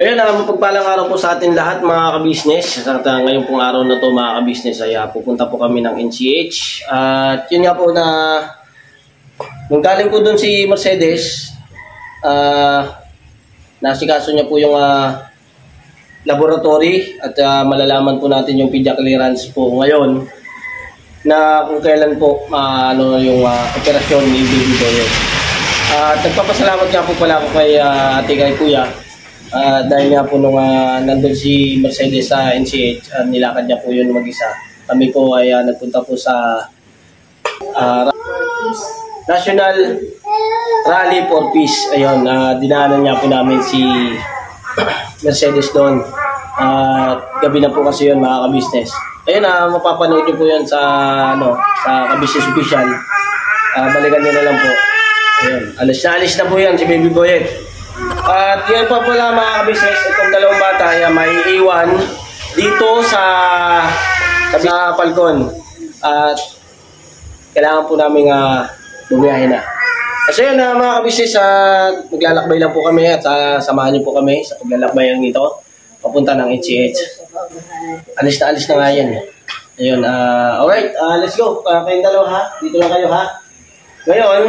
Ayun, mapagpalang araw po sa atin lahat mga ka-business. At ngayon pong araw na to mga ka-business ay pupunta po kami ng NCH. At yun nga po na nung galing po doon si Mercedes, nasikaso niya po yung laboratory at malalaman po natin yung PIDYA clearance po ngayon na kung kailan po yung operasyon ni Baby Boy. At nagpapasalamat nga po pala ako kay ate kay kuya. Dahil nga po nung nandun si Mercedes sa NCH, nilakad niya po yun mag-isa. Kami po ay nagpunta po sa National Rally for Peace. Ayun, dinaanan niya po namin si Mercedes doon. Gabi na po kasi yun mga ka-business. Ayun, mapapanood niyo po yun sa ka-business official. Balikan niyo na lang po. Ayun, alis na po yan si Baby Boyet. At yan pa pala mga ka-business, itong dalawang bata ay maiiwan dito sa Falcon. At kailangan po namin bumiyahe na. Kasi yun mga ka-business, maglalakbay lang po kami at samahan niyo po kami sa paglalakbayan nito papunta ng NCH. Alis na nga yan. Ayun, alright, let's go. Kayong dalawa ha, dito lang kayo ha. Ngayon,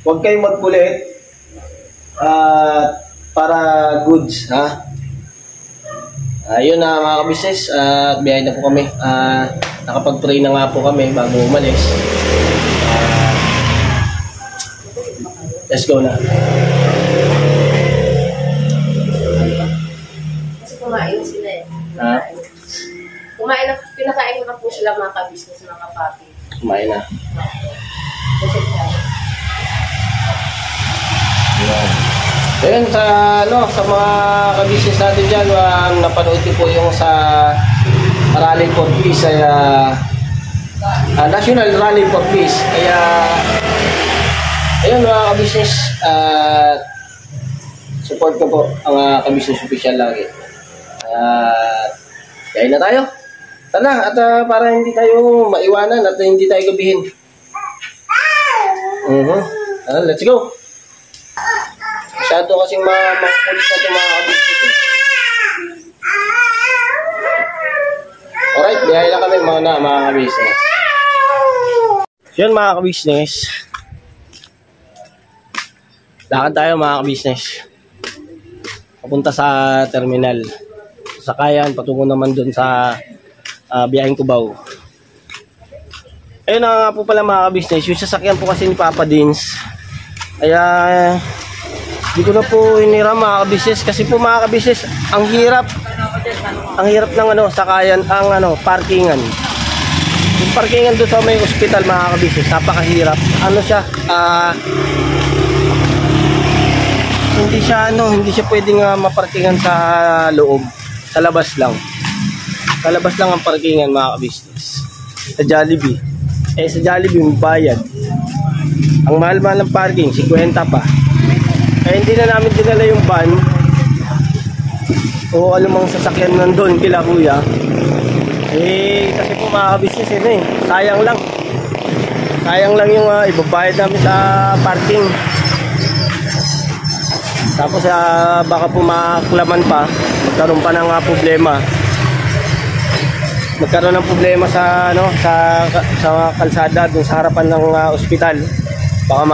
huwag kayong magkulit para goods, ha? Ayun na mga ka-business, biyahe na po kami. Nakapag-pray na nga po kami bago umalis. Let's go na. Kasi kumain sila eh. Ha? Kumain na, pinakain ko na po sila mga ka-business, mga kapapi. Kumain na. Kasi Ayun, sa mga ka-business natin dyan, napanood ko po yung sa Rally for Peace, ay National Rally for Peace. Kaya, ayun mga ka-business, support ko po ang ka-business official lagi. Kaya na tayo. Tara, at para hindi tayo maiwanan at hindi tayo gabihin. Let's go. Masyado kasing makulit na ito mga ka-business. Alright, biyahe lang kami mga ka-business. Yun mga ka-business. Lakad tayo mga ka-business. Papunta sa terminal. Sakayan, patungo naman dun sa biyaheng Cubao. Ayun nga po pala mga ka-business. Yung sasakyan po kasi ni Papa Dins. Kaya hindi ko na po hiniram mga ka-business kasi po mga ka-business ang hirap ng sakayan ang parkingan. Yung parkingan doon sa may ospital mga ka-business, napakahirap. Siya hindi siya pwedeng maparkingan sa loob, sa labas lang ang parkingan mga ka-business. Sa Jollibee sa Jollibee bayad. Ang mahal-mahal ng parking 50 pa. Hindi na namin dinala yung van o alumang sasakyan nandun kila kuya. Kasi po mga ka-business sayang lang yung ibabayad namin sa parking. Tapos baka po maklaman pa, magkaroon pa ng problema. Magkaroon ng problema sa kalsada dun sa harapan ng ospital. Baka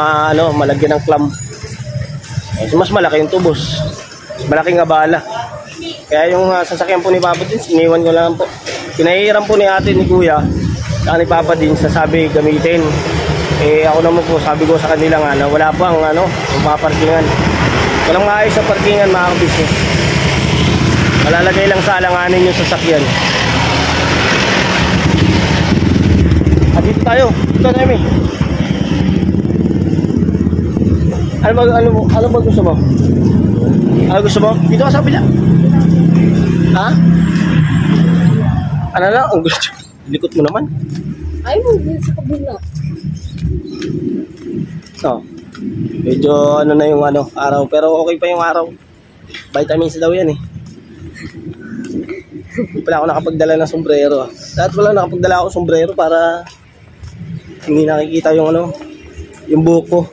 malagyan ng clamp. Mas malaki yung tubos, malaking abala. Kaya yung sasakyan po ni Papa Dins, iniwan ko lang po. Pinahiram po ni ate ni kuya saka ni Papa Dins, sabi gamitin. Ako naman po, sabi ko sa kanila na wala pa ang paparkingan. Walang maayos sa parkingan mga ka-business. Malalagay lang sa alanganin yung sasakyan. Dito tayo, dito tayo Ano ba gusto mo? Dito ka sa kabila. Ha? Ano lang? Ang gusto. Likot mo naman. ay, dito sa kabila. Medyo na yung araw. Pero okay pa yung araw. Vitamins daw yan eh. Hindi pala ako nakapagdala ng sombrero. Lahat wala nakapagdala ako sombrero para hindi nakikita yung yung buhok ko.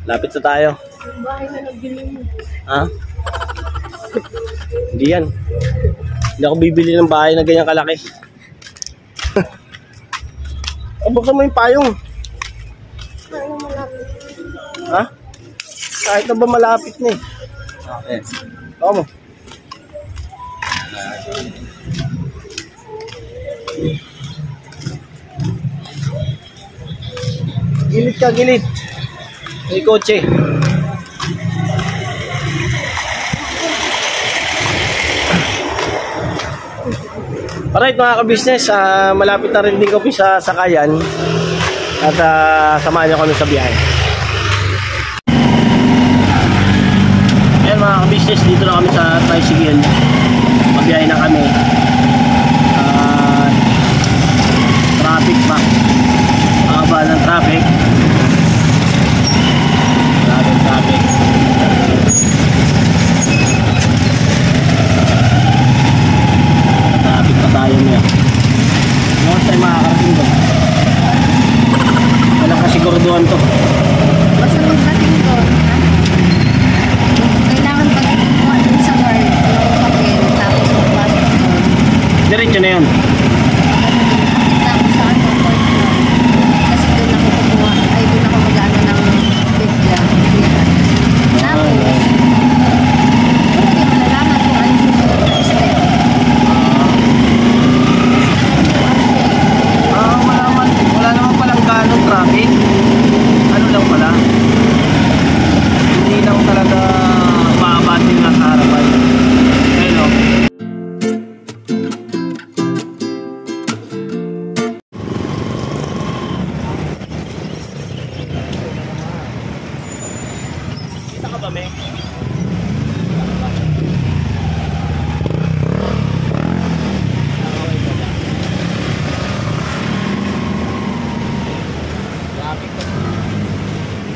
Lapit na tayo. Yung bahay na nagbili mo. Ha? Hindi yan. Hindi ako bibili ng bahay na ganyan kalaki. Buksan mo yung payong. Ano malapit? Ha? Kahit na ba malapit na eh. Okay. Baka mo. Gilid ka, gilid. May kotse. Alright mga ka-business, malapit na rin din kami sa Sakayan. At samahan niyo kami sa biyahe. Ayan mga ka-business, dito na kami sa tricycle. Mabiyahe na kami. Traffic pa. Haba ng traffic. Traffic. Traffic pa tayo niya. Noon tayo makakarating doon. Walang kasiguraduhan to. Basta magdating doon, ha? Kailangan pag-iwa dun sa guard, yung papel, tapos magpasok doon. Diretso na yun. Tapos sa ano, court lang. Kasi doon ako kumuha, ay doon ako mag-ano ng bigla. Tapos, hindi malalaman kung ano yung susunod na step. Wala naman palang ganong traffic. Ano lang pala? Hindi lang talaga maabatin na sa harapan. Ayun o. Kita ka ba, Mek?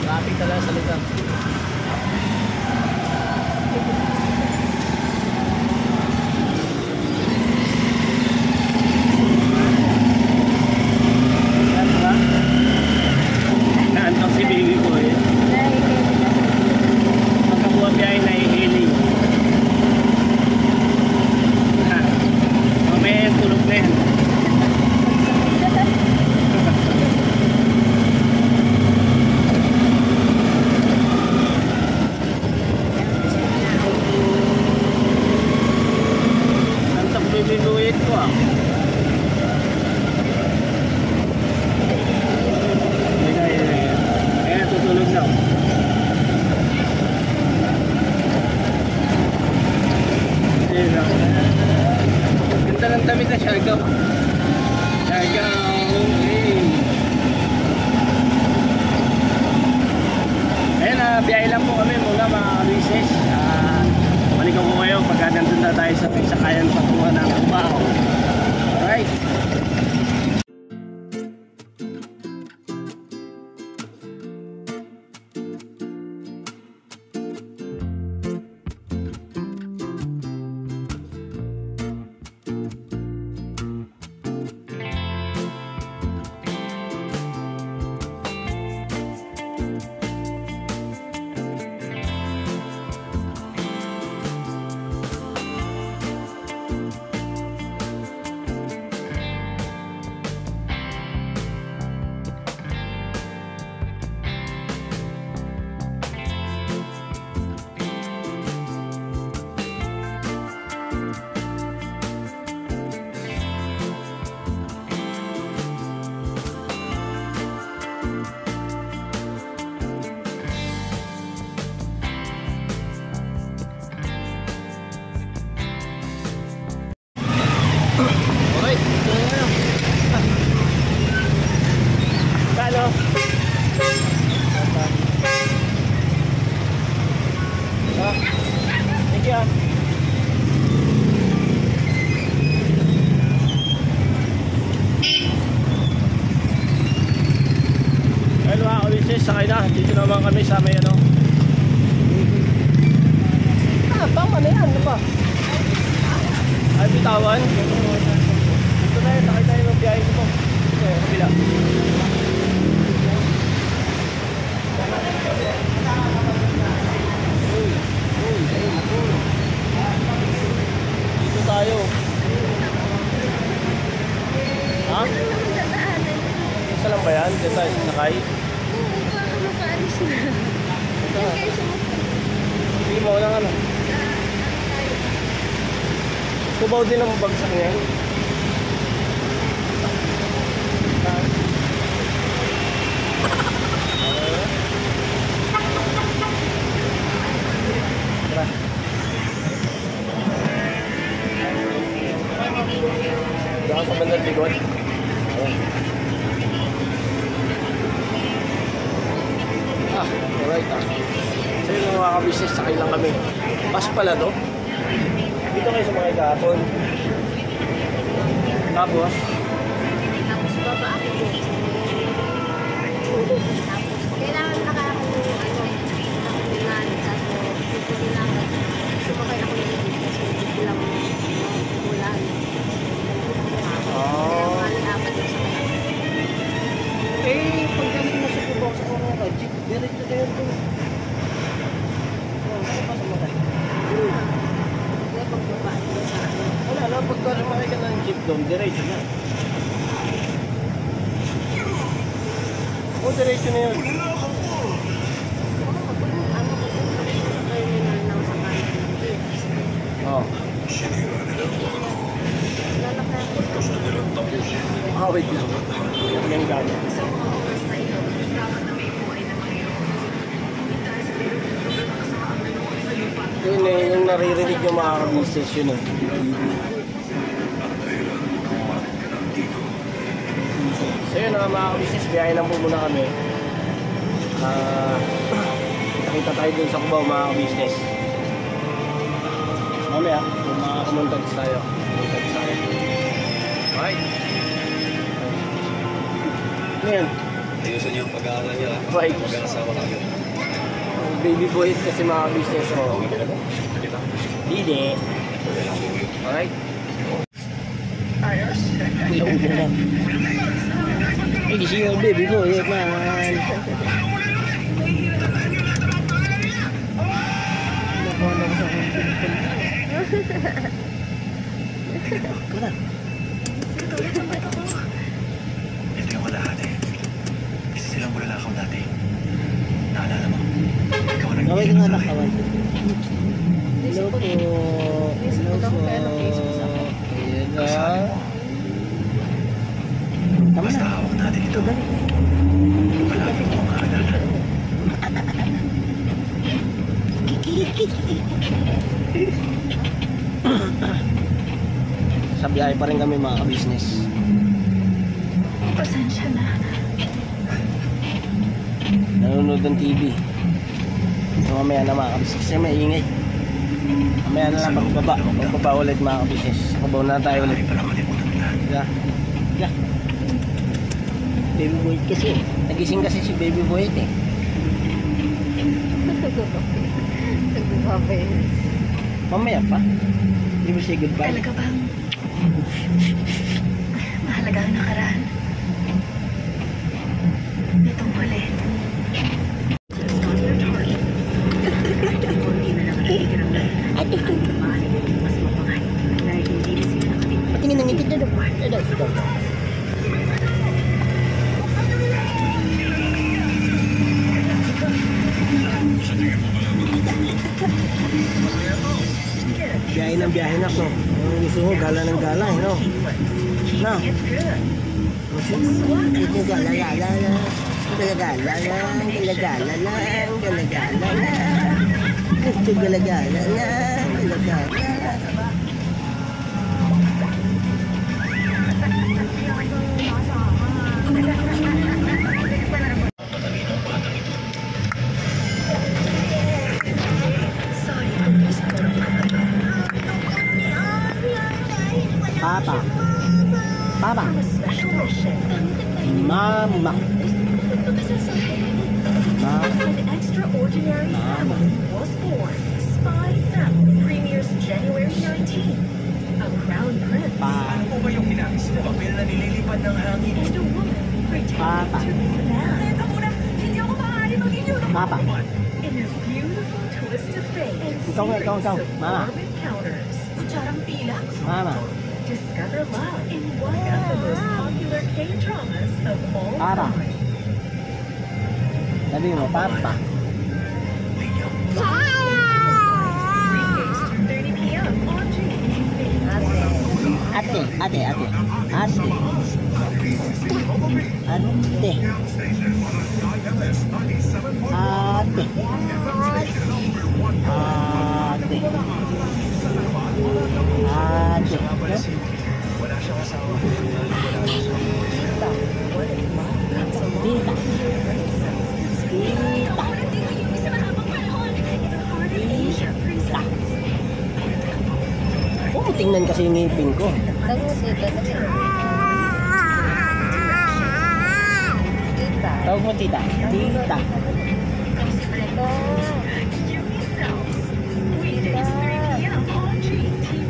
Traffic talaga sa likod. Naantok si baby ko eh. Pagkabuha biyahe na ihiling. Mamaya yung tulog na yan. Antok bibiluit ko ah. Ayan, tutulog na. Ayan lang. Ganda ng damit na Siargao. Siargao. Ayan, biyahe lang po kami muna mga ka-business. Balikan ko kayo pagka nandun na tayo sa Sakayan patungo ng Cubao. Alright. Alright, ito na nga. Kalo? Thank you. Well mga ka-business, sakay na. Dito naman kami sa may ano. Tama na yan, ano ba? Ay, bitawan. Dito na yun, sakay tayo ng biyahe ko. Ito, kabila. ako ng ano. Subaw din ang bagsak niya. Tara. Diyan sa bandang likod. Alright So yung mga ka-business, sakay lang kami. Bus pala to. Dito kayo sa mga kahapon. Tapos baba ako doon. Tapos, kailangan nakakulo, nakakulan. Tapos, dito kailangan. Sumakay ako ng dito. Kasi dito lang ulan. Apat yung sakay ako. pag kami mo sa kubok sa kong ka, jeep, diretso kayo ito. Ano pa sa mga? Kaya pagbaba ito sa ano. Wala lang, pagka sumakay ka ng jeep doon, diretso na. Diretso na yun. Wait lang. Yan gano'n. Yun eh, yung naririnig yung mga ka-business yun eh. So yun mga ka-business, biyahe lang po muna kami. Kita tayo dun sa Cubao mga ka-business. Mamaya, kung makakamuntags tayo. Alright. Ano yan? Ayusin niyo ang pag-aaral niya. Right. Mag-aasawa kayo. Baby boy kasi mga business ko. Hindi. Alright. Kuya ubo na. Ay, di siya yung baby boy. Man. Nakuha lang sa akin. Kala. Ito yung lahat eh. Isa silang bulalakaw dati. Naalala mo? Ikaw ang Gawin nagiging nga sa na akin. kawan. Hello po. Hello po. Ayan na. Tama Basta na. hawak natin ito. Palagi mo maalala. Sa biyahe pa rin kami mga ka-business. Pasensya na. Nanonood ng TV. So mamaya na mga ka-business kasi may ingay. Mamaya na lang pagbaba ulit mga ka-business. Pabaw na tayo ulit. Ay, pala kalimutan na. Yeah. Baby boy kasi. Nagising kasi si baby boy eh. Nagbabay. Mamaya pa. Hindi mo say goodbye. Talaga bang mahalaga ang nakaraan? Itong huli. Patingin ng ngipin na daw. Biyahe na ko. Ang gusto mo, gala ng gala, no? No? Ito gala lang. Ito gala lang. Papa. Mama. An extraordinary family was born. Spy Family premieres January 19. A crown prince Ano po ba yung hinagis na papel na nililipad ng hangin? and a woman Papa. pretending to be a man. Teka muna! Hindi ako maaari mag-inyo ng Papa. In a beautiful twist of fate and Ikaw, series of Mama. warm encounters, Kutsarang pila? Mama. discover love in one of the most popular K-dramas of all Papa. time. Sabi mo, Papa. Ate. Ate. Ate. Ate. Wala siyang asawa. Wala siyang asawa. Tita. Tita. Oh, tingnan kasi yung ngipin ko. Tawag mo tita. Tita. Weekdays 3 p.m. on GTV.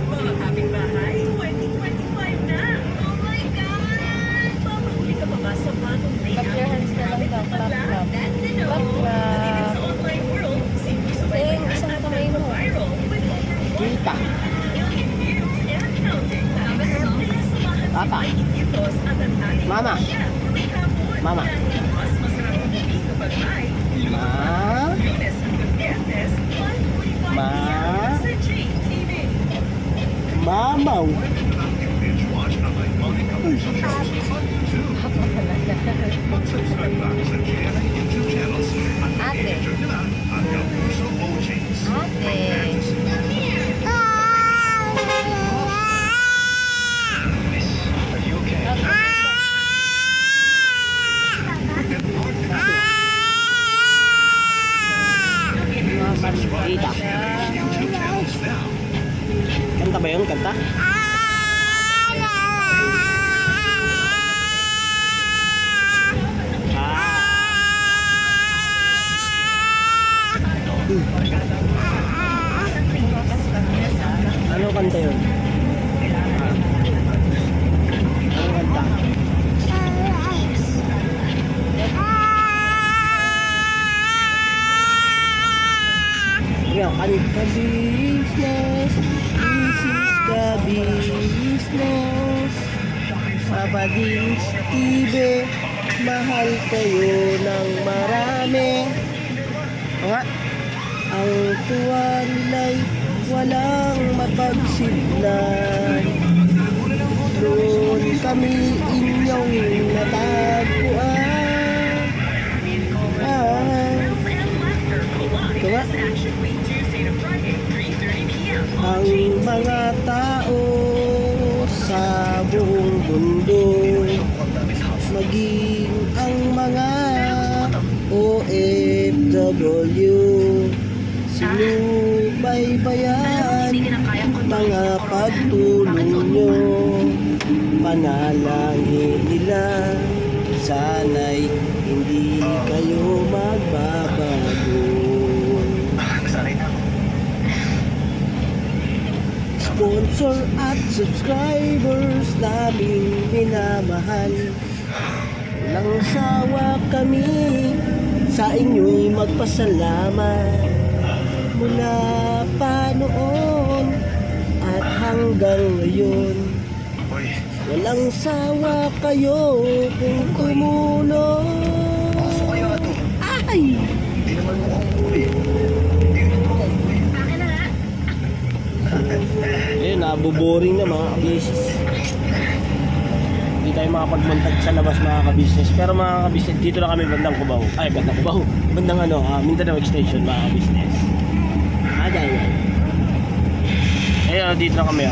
Mga kapitbahay, 2025 na. Oh my God! Mamahuli ka pa ba sa bagong makeup? Clap your hands na lang daw. Clap, clap. That's a no. Clap, Even clap. sa online world, sabay-sabay Sing, lahat isang ng kamay mo. viral with over 1 Tita. million views and counting. Kaya samahan Papa. si Mikey Titos at ang ating Mama. chef, Rika Moon. Mama. Mas masarap ang bumili kapag ay Ma. Lunes hanggang Biyernes, 5:45 Ma. p.m. sa GTV. Mamaw. Binge watch ang iconic Kapuso shows on YouTube. Mag-subscribe lang sa GMA YouTube channels at Ate. i-enjoy nyo na ang Kapuso OGs. Ate. Are you okay? Tita. YouTube channels now. Kanta ba yun? Kanta? Ano kanta yun? Ano kanta? Yan, kanta business. This is the business. Papadins TV, mahal kayo ng marami. O nga, ang tuwa nila'y walang mapagsidlan. Doon kami inyong natagpuan. Ito nga, Action Week, Tuesday to Friday, 3:30 p.m. ang mga tao sa buong mundo, maging ang mga OFW, sinubaybayan mga pagtulong nyo, panalangin nila, sana'y hindi kayo magbabago. Nasanay na ako. Sponsor at subscribers naming minamahal, walang sawa kami sa inyo'y magpasalamat. Mula pa noon at hanggang ngayon, Hoy, walang sawa kayo kung tumulong. pasok kayo ato. Ay! Hindi naman mukhang huli. Hindi rin ito ang huli. Akin na nga. Ayun, nabuboring na mga kabisnes. Hindi tayo makapagmontag sa labas mga kabisnes. Pero mga kabisnes, dito na kami bandang Cubao. Ay, bandang Cubao. Bandang Mindanao Extension mga kabisnes. Aday. Ayun, dito na kami.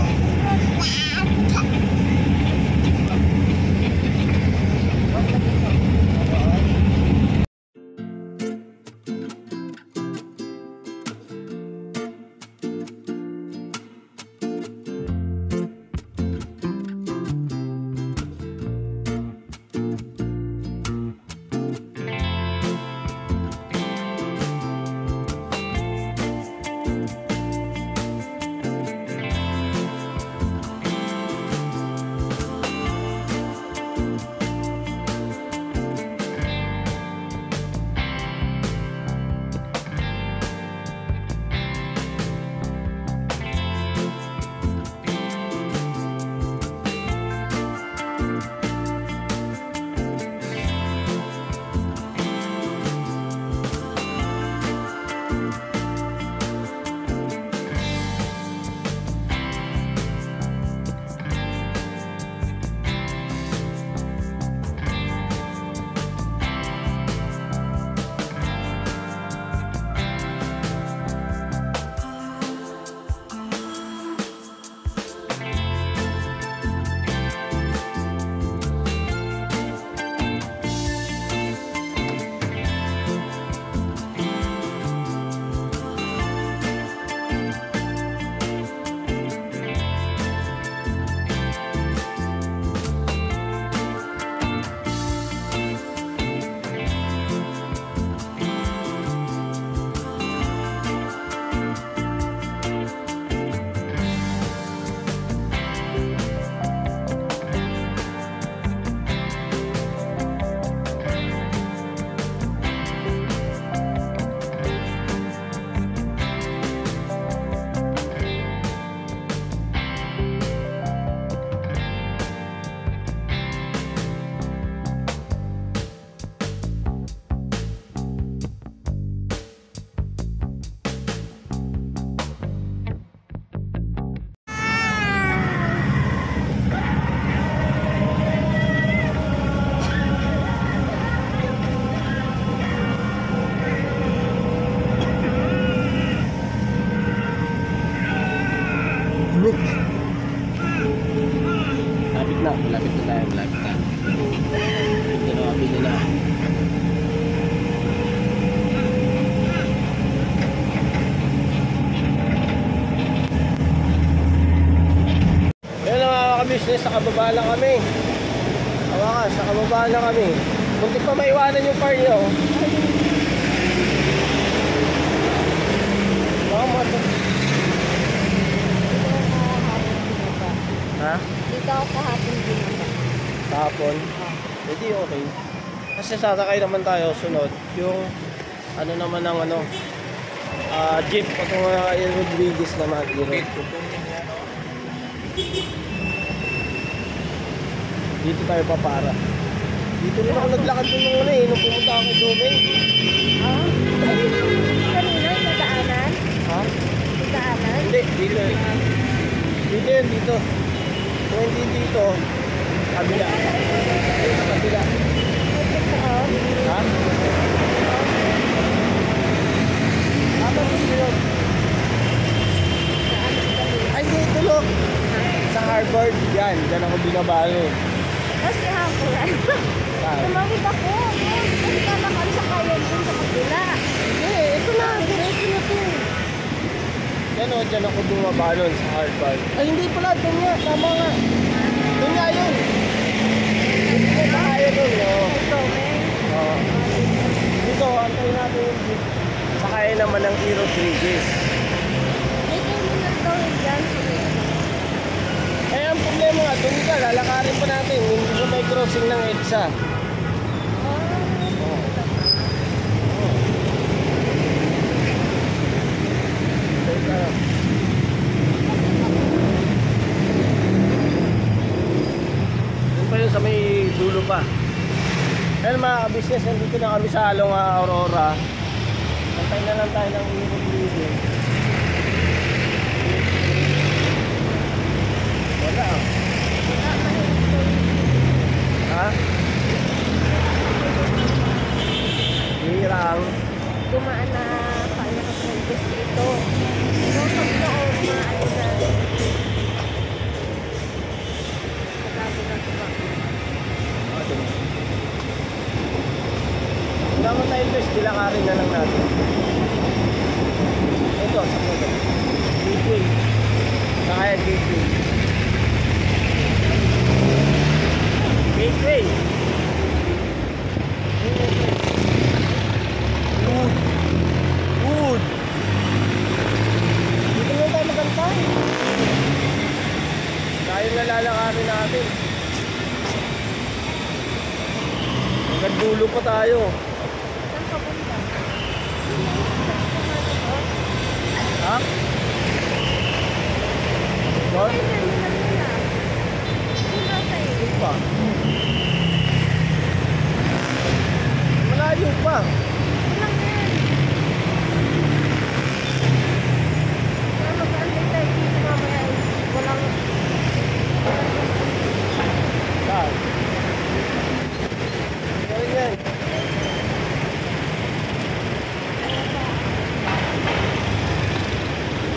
limit. Malapit na tayo, malapit na. Ito na, mabili na. Ayun na mga ka-business, nakababa lang kami. Hawakas, nakababa lang kami. Kunti pa maiwanan yung par nyo. Baka mato. Ha? Dito ako kahapon binaba. Kahapon? Hindi, okay. Kasi sasakay naman tayo sunod. Yung ano naman ng ano, jeep. Patong Rodriguez naman. Dito tayo papara. Dito rin ako naglakad nung ano nung pumunta ako kay Domeng. Ayun yung kanina, sa daanan. Ha? Sa daanan. Hindi, dito eh. Dito yun, dito. Kung hindi dito, kabila. Dito sa kabila. Ha? Tapos yun. Ay, dito look. Sa Harvard, yan. Diyan ako binabalo. Kasi hapuran. Tumawid ako. Kasi kalakal sa kayan dun sa kabila. Ito na. Diretso na to. Yan o, dyan ako bumabalon sa Harvard. Ay, hindi pala. Doon nga. Tama nga. Doon nga yun. Hindi na kaya doon. Ito, men. Oo. Dito, antay natin yung jeep. Sakay naman ng Hero Rodriguez. May terminal daw yun dyan. Eh, ang problema nga, doon ka, lalakarin pa natin. Hindi ko may crossing ng EDSA. Yun pa yun sa may dulo pa. Kaya mga ka-business, nandito na kami sa Along Aurora. Antay na lang tayo ng Hero Rodriguez. Wala ah. Ha? Hirang. Dumaan na kaya ka service dito. So, pag doon, maano na. Magabo na ito ba? Wala mo tayo best, dilakarin na lang natin. Ito, sa ito. Gateway. Sakaya gateway. Gateway. Wood. Wood. Dito na tayo magantay. Tayo na lalakarin natin. Hanggang dulo pa tayo. Saan ka punta? Ha? Doon? Doon pa. Malayo pa. Saan? Ganyan yan.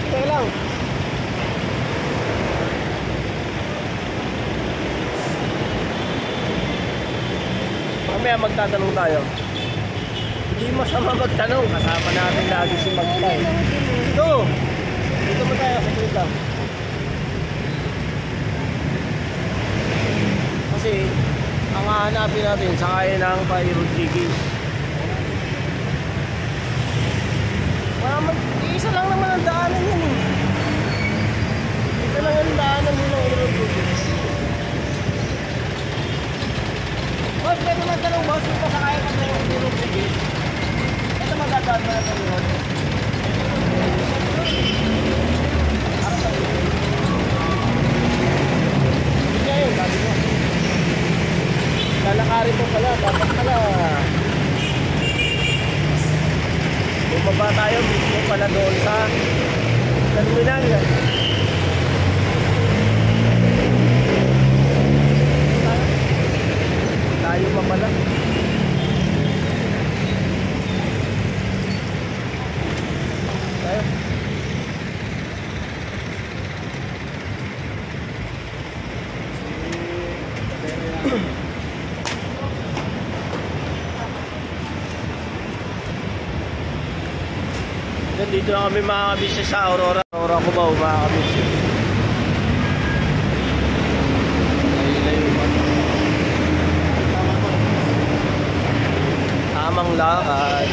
Ito lang. Mamaya magtatanong tayo. Hindi masama magtanong. Kasama natin lagi si Magtay. Ito. Dito mo tayo sa tuwid lang. Kasi ang hahanapin natin sakay ng Pai Rodriguez. Isa lang naman ang daanan yan eh. Ito lang ang daanan nila ng Rodriguez. Boss, pwede magtanong boss, kung pasakay ka ng Rodriguez. Ito magdadaan na natin yun. Hindi niya yun, sabi mo. Lalakarin mo pala, dapat pala. Bumaba tayo, mismo pala doon sa terminal. Tayo pa pala. Tayo. dito na kami mga kabisnes sa Aurora. Aurora ko ba mga kabisnes? Tamang lakad.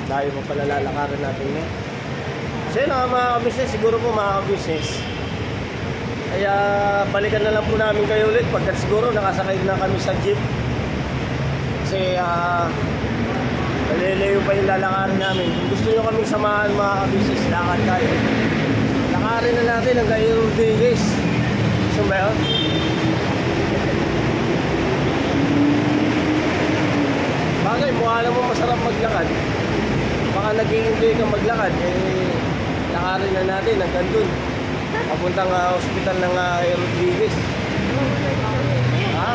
Tayo mo pala lalakarin natin eh. So yun mga kabisnes, siguro po mga kabisnes. Kaya balikan na lang po namin kayo ulit pagkat siguro nakasakay na kami sa jeep. Kasi malalayo pa yung lalakarin namin. Kung gusto nyo kaming samahan mga kabisnes, lakad tayo. Lakarin na natin hanggang Rodriguez. Gusto ba yun? Bagay, mukha lang mo masarap maglakad. Baka nag-i-enjoy ka maglakad, lakarin na natin hanggang dun. Papuntang hospital ng Rodriguez. Ha?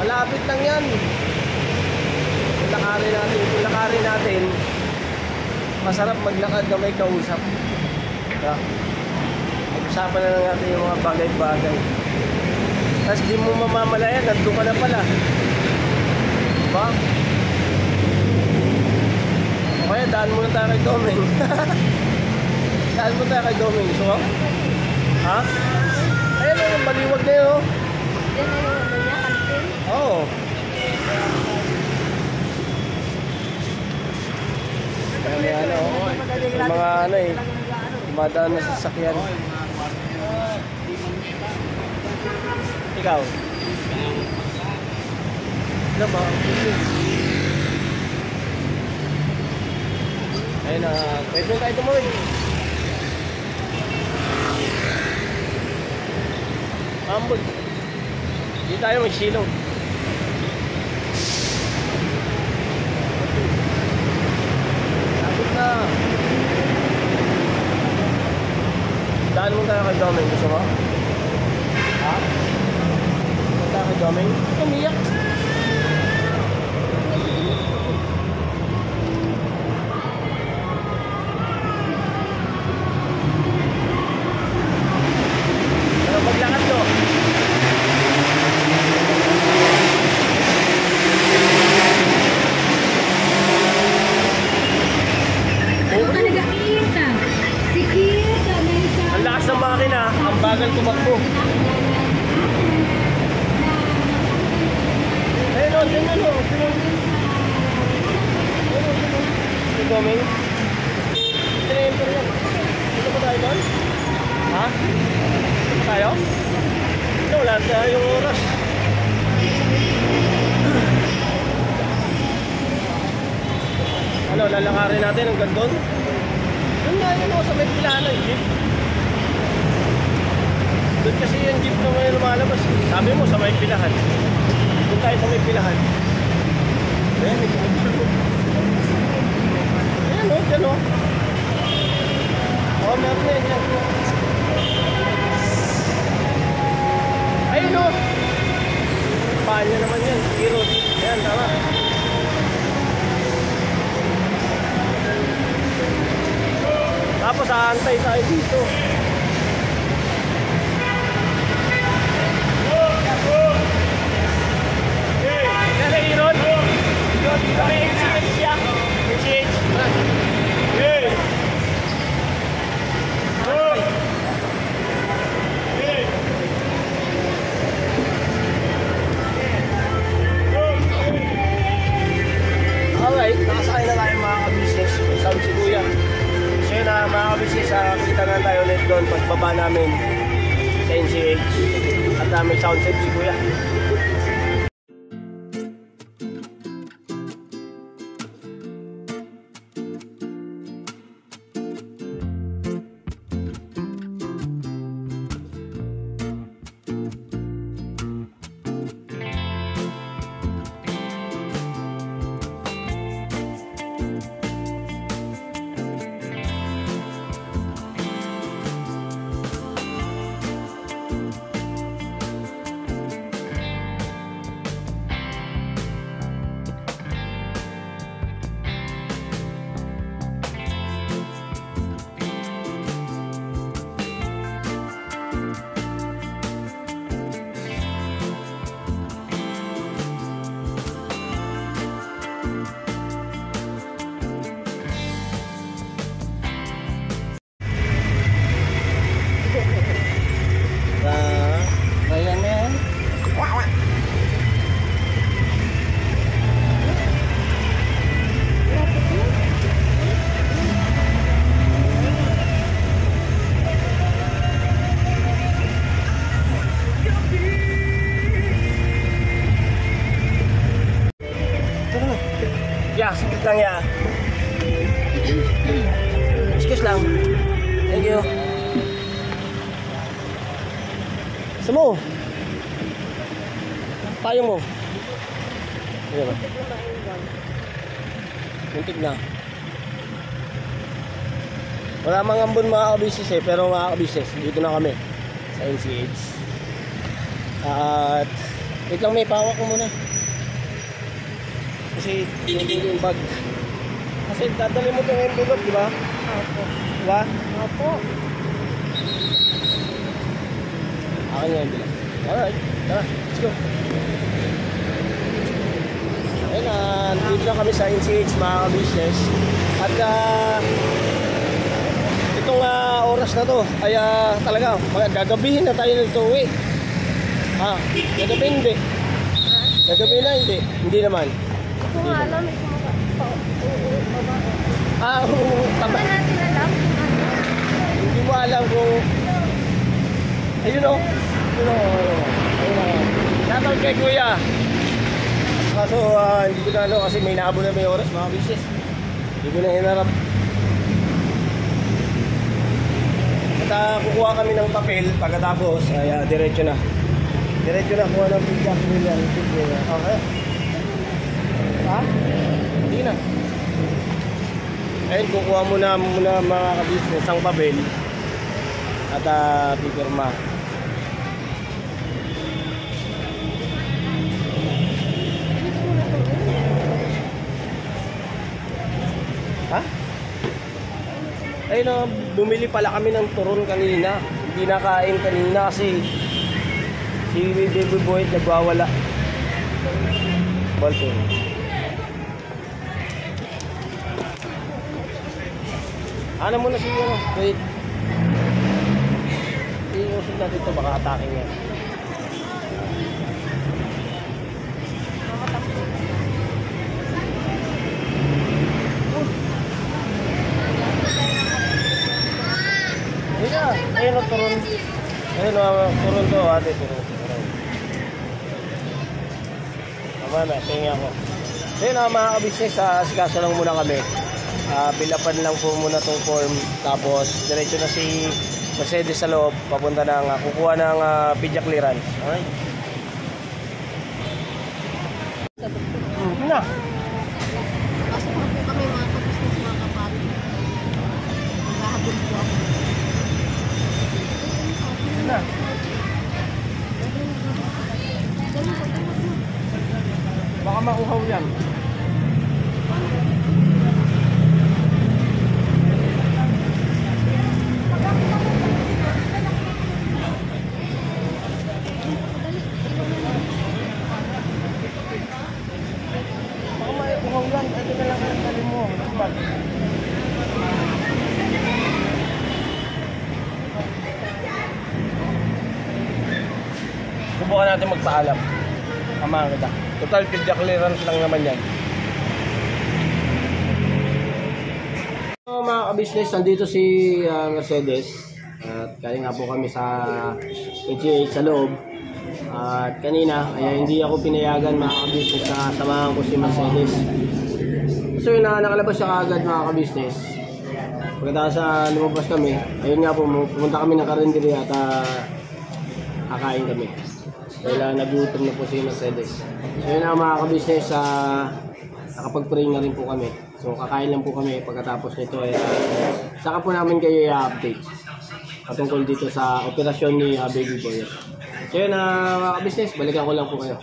Malapit lang yan. Kung lakarin natin, masarap maglakad na may kausap. Ha? Pag-usapan na lang natin yung mga bagay-bagay. Tapos di mo mamamalayan, nandun ka na pala. Diba? Kaya daan muna tayo kay Doming. Daan muna tayo kay Doming. So, ha? Ayan o, yung baliwag na yun o. Yan na yung ano niya, kantin. Oo. Kaya may ano o. Yung mga ano eh. Dumadaan na sasakyan. Ikaw? Ikaw ba? Ayun na, pwede tayo tumawid. Ambod. Hindi tayo magsilong. Sabot na. Daan mo tayo kay Doming. Gusto mo? Ha? Daan tayo kay Doming? Umiyak. Maglakad to. Ano ka nagkakita? Si Kita na isa. Ang lakas ng makina, ang bagal tumakbo. Ayun o, dyan o. Si Doming. Tinayemper yan. Dito ba tayo doon? Ha? Dito ba tayo? Ito, wala tayo yung oras. Ano, lalakarin natin hanggang doon? Doon nga yun o, sa may pilahan ng jeep. Doon kasi yung jeep na may lumalabas. Sabi mo, sa may pilahan. Doon tayo sa may pilahan. Ayan, may kumukulo. Ayan o, dyan o. Oh, meron na yan. Ayun o. Paan niya naman yan. Zero. Ayan, tama. Tapos aantay tayo dito. Kaya Iron? Kami HCH siya. HCH. Alright, nakasakay na tayo mga ka-business. Sabi si Kuya. So yun na mga ka-business, kita na tayo ulit doon pagbaba namin sa NCH. At may sound set si Kuya. Gusto mo? Payo mo. Ayan o. Muntik na. Wala mga ambon mga kabisnes eh, pero mga kabisnes, dito na kami sa NCH. At wait lang, may pawak ko muna. Kasi tinutulong yung bag. Kasi dadali mo itong envelope, di ba? Opo. Di ba? Opo. Akin yung envelope. Alright, tara, let's go. Ayun na, dito na kami sa NCH mga ka-business. At itong oras na to ay talaga gagabihin na tayo nito uwi. Gagabihin hindi. Gagabihin na hindi. Hindi naman. Kung alam, may uuwi pa ba? Tama. Hindi natin alam kung ano. Hindi mo alam kung... Ayun o. Ayun o. Ayun o. Shoutout kay Kuya. Kaso hindi ko na ano kasi may naabo na may oras mga business. Hindi ko na hinarap. At kukuha kami ng papel pagkatapos ay diretso na. Diretso na kuha ng pizza nila. Okay. Ha? Hindi na. Ayun, kukuha muna mga ka-business ang papel at pipirma. Ha? Ayun na, bumili pala kami ng turon kanina. Hindi nakain kanina kasi si Baby Boy nagwawala. Balton. Ano muna siguro? Wait. Iusap natin ito, baka atake niya. Ayun o, turon. Ayun o, turon to, ate, turon. Tama, tingin ako. Ayun o, mga ka-business, sikasa lang muna kami. Pilapan lang po muna tong form. Tapos, diretso na si Mercedes sa loob. Papunta ng, kukuha ng pidya clearance. Alright? Na. Pasok na po kami mga kapusnos, mga kapatid. Maghahabol po ako. Na. Baka mauhaw yan. Baka mauhaw yan. Ito na lang ang dali mo. Bag. Subukan natin magpaalam. Tama kita. Total pidya clearance lang naman yan. So, mga ka-business, nandito si Mercedes. At kaya nga po kami sa NCH sa loob. At kanina, ay hindi ako pinayagan mga ka-business na samahan ko si Mercedes. So yun na, nakalabas siya kaagad mga ka-business. Pagkatapos lumabas kami, ayun nga po, pumunta kami ng karinderya at kakain kami. Dahil nagutom na po si Mercedes. So yun na mga ka-business, nakapag-pray na rin po kami. So kakain lang po kami pagkatapos nito ay saka po namin kayo i-update patungkol dito sa operasyon ni Baby Boy. So yun mga ka-business, balikan ko lang po kayo.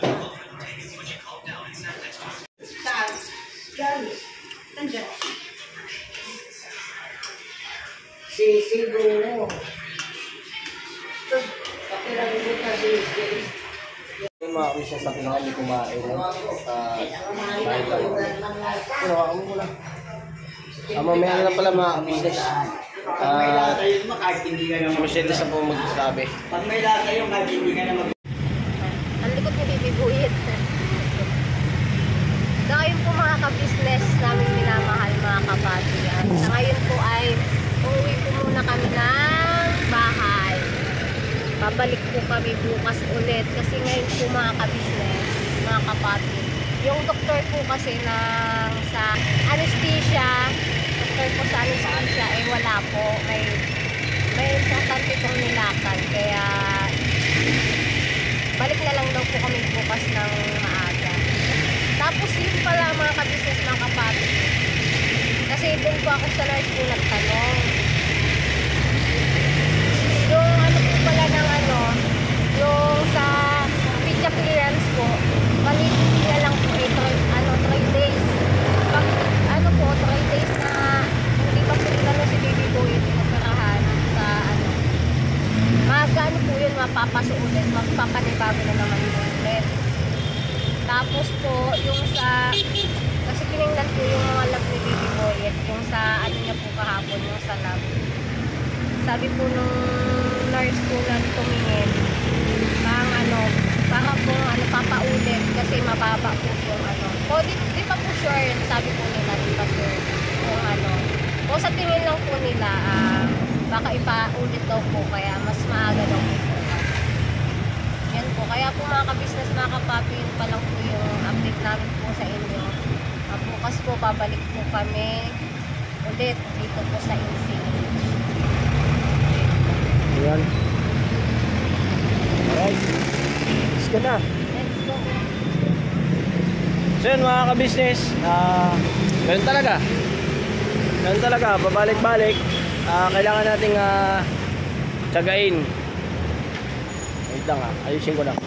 Siguro. Kapirang buta Yung mga ka-business na pinakami kumain. Kain lang. Pero ako mo lang. Mamaya na pala mga ka-business. Pag may lasa yun, kahit hindi ka naman. Mercedes na po magsasabi. Pag may lasa yun, kahit hindi ka naman. Ang likod ni Bibi Buhit. So ayun po mga ka-business namin minamahal mga kapatid. Sa ngayon po ay uuwi po muna kami ng bahay. Babalik po kami bukas ulit kasi ngayon po mga ka-business, mga kapatid. Yung doktor po kasi sa anesthesia, doktor po sa anesthesia ay wala po. May importante pong nilakan kaya po kami bukas ng maaga. Tapos yun pala mga ka-business, mga kapapi. Kasi doon po ako sa nurse po nagtanong. Yung ano po pala ng ano, yung sa pizza clearance po, validity niya lang po 3 days. Pag ano po, 3 days na hindi pa po ano si baby boy operahan sa ano. Ano po yun, mapapaso ulit, magpapanibago na naman po ulit. Tapos po, yung sa, kasi tinignan po yung mga lab ni baby boy, yung sa ano niya po kahapon, yung sa lab. Sabi po nung nurse po na tumingin, parang ano, para po ano, papaulit kasi mababa po yung ano. O di pa po sure, sabi po nila, di pa sure yung ano. O sa tingin lang po nila, baka ipaulit daw po, kaya mas maaga daw po. Yan po, kaya po mga ka-business, mga kapapi, yun pa lang po yung update namin po sa inyo. Bukas po, babalik po kami ulit dito po sa NC. Ayan. Alright. Let's go na. Let's go. So yun mga ka-business, ganun talaga. Ganun talaga, babalik-balik. Kailangan nating tsagain. Wait lang ayusin ko lang.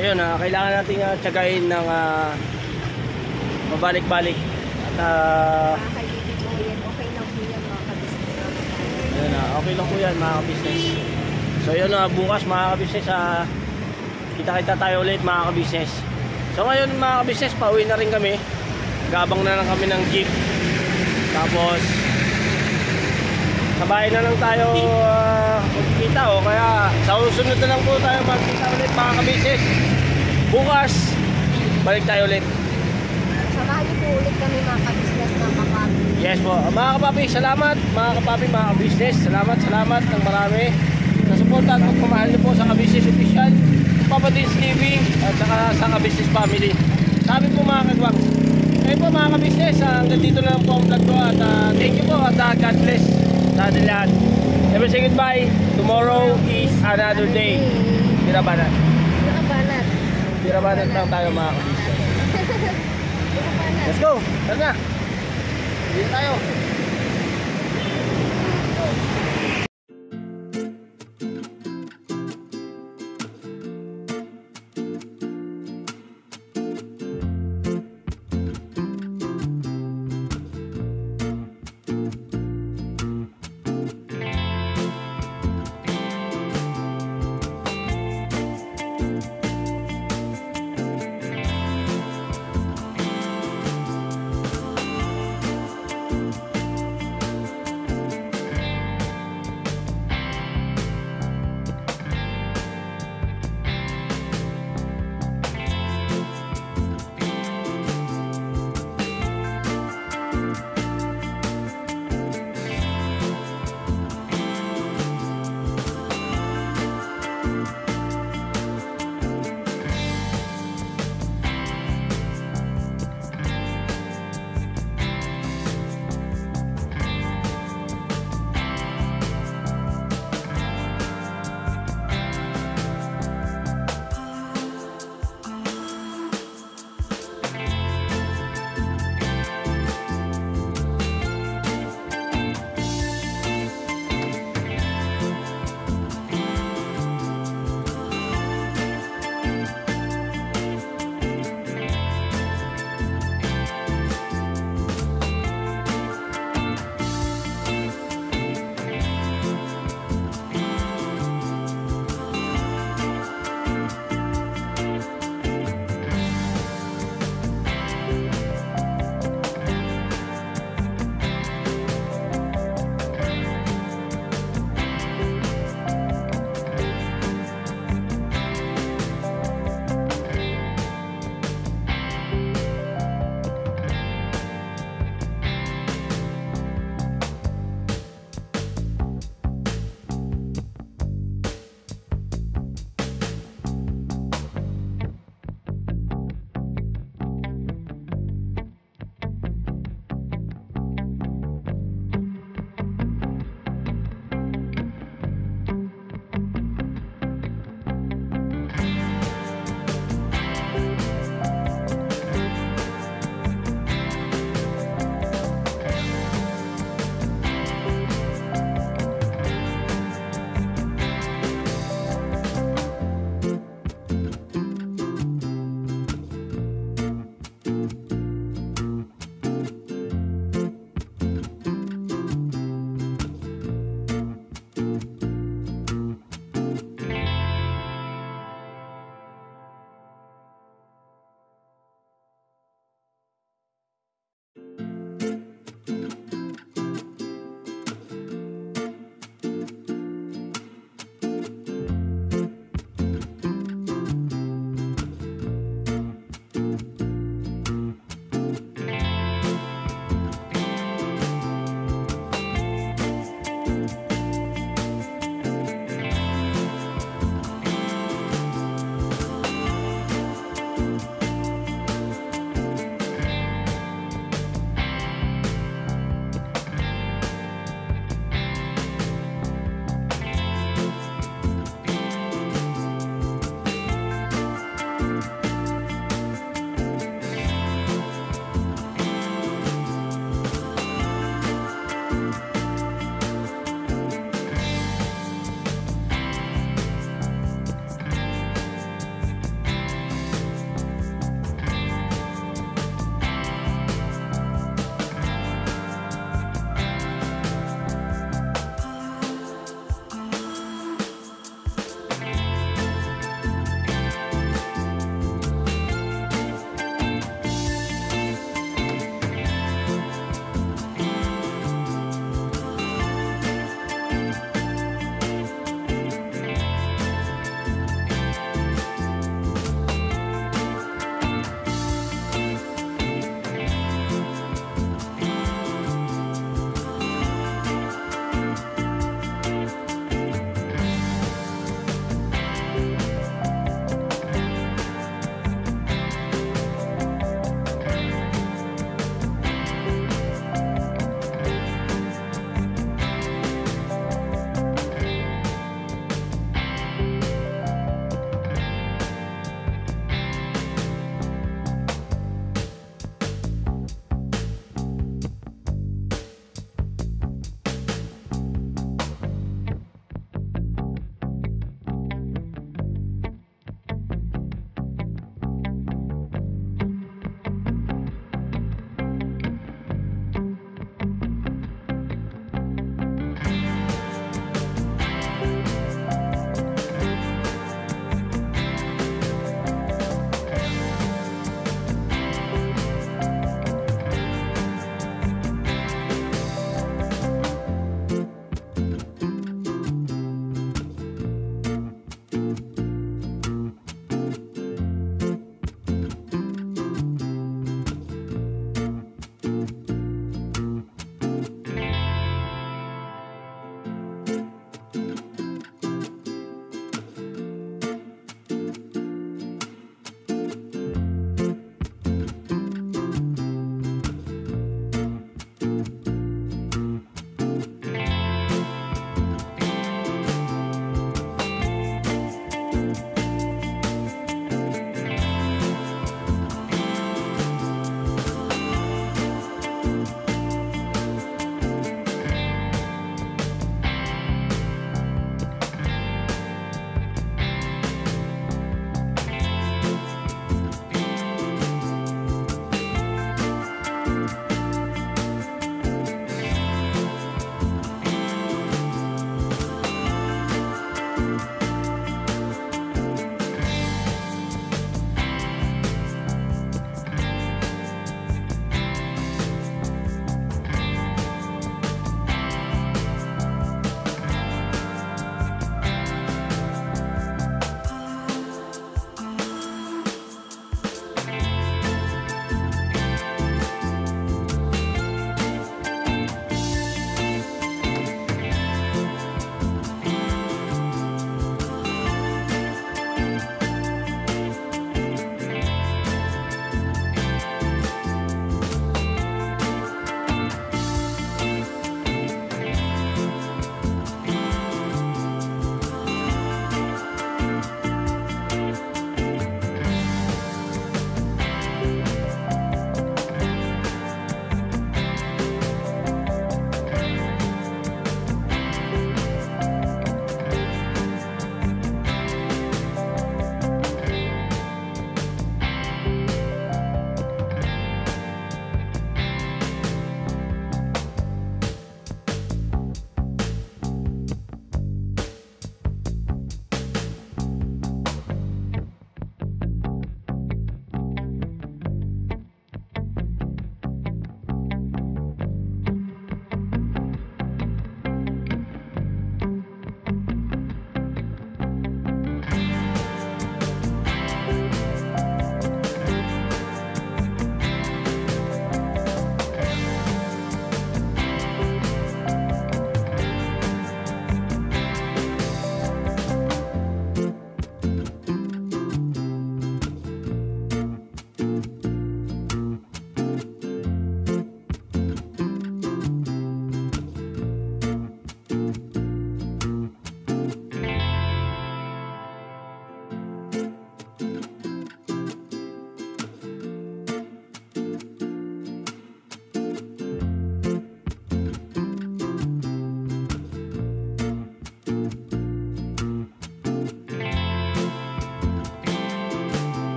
Ayun, kailangan nating tsagain ng babalik-balik. At Okay lang po yan mga ka-business. ayun, okay lang po yan mga ka-business. So yun, bukas mga ka-business, kita-kita tayo ulit mga ka-business. So ngayon mga ka-business, pauwi na rin kami. Gabang na lang kami ng jeep. Tapos sa bahay na lang tayo magkita, o kaya sa susunod na lang po tayo magkita ulit mga ka-business. Bukas balik tayo ulit. Samahan niyo po ulit kami mga ka-business, mga kapapi. Yes po mga kapapi, salamat mga kapapi, mga ka-business. Salamat ng marami sa suporta at pagmamahal niyo po sa ka-business official, Papa Dins Living at saka sa ka-business family. Sabi po mga kagwang, kayo po mga ka-business, hanggang dito na lang po ang vlog ko at thank you po at God bless sa atin lahat. Never say goodbye. Tomorrow is another day. Birabanat. Nakabanat. Birabanat lang tayo mga ka-business. Nakabanat. Let's go. Tara na. Dito tayo.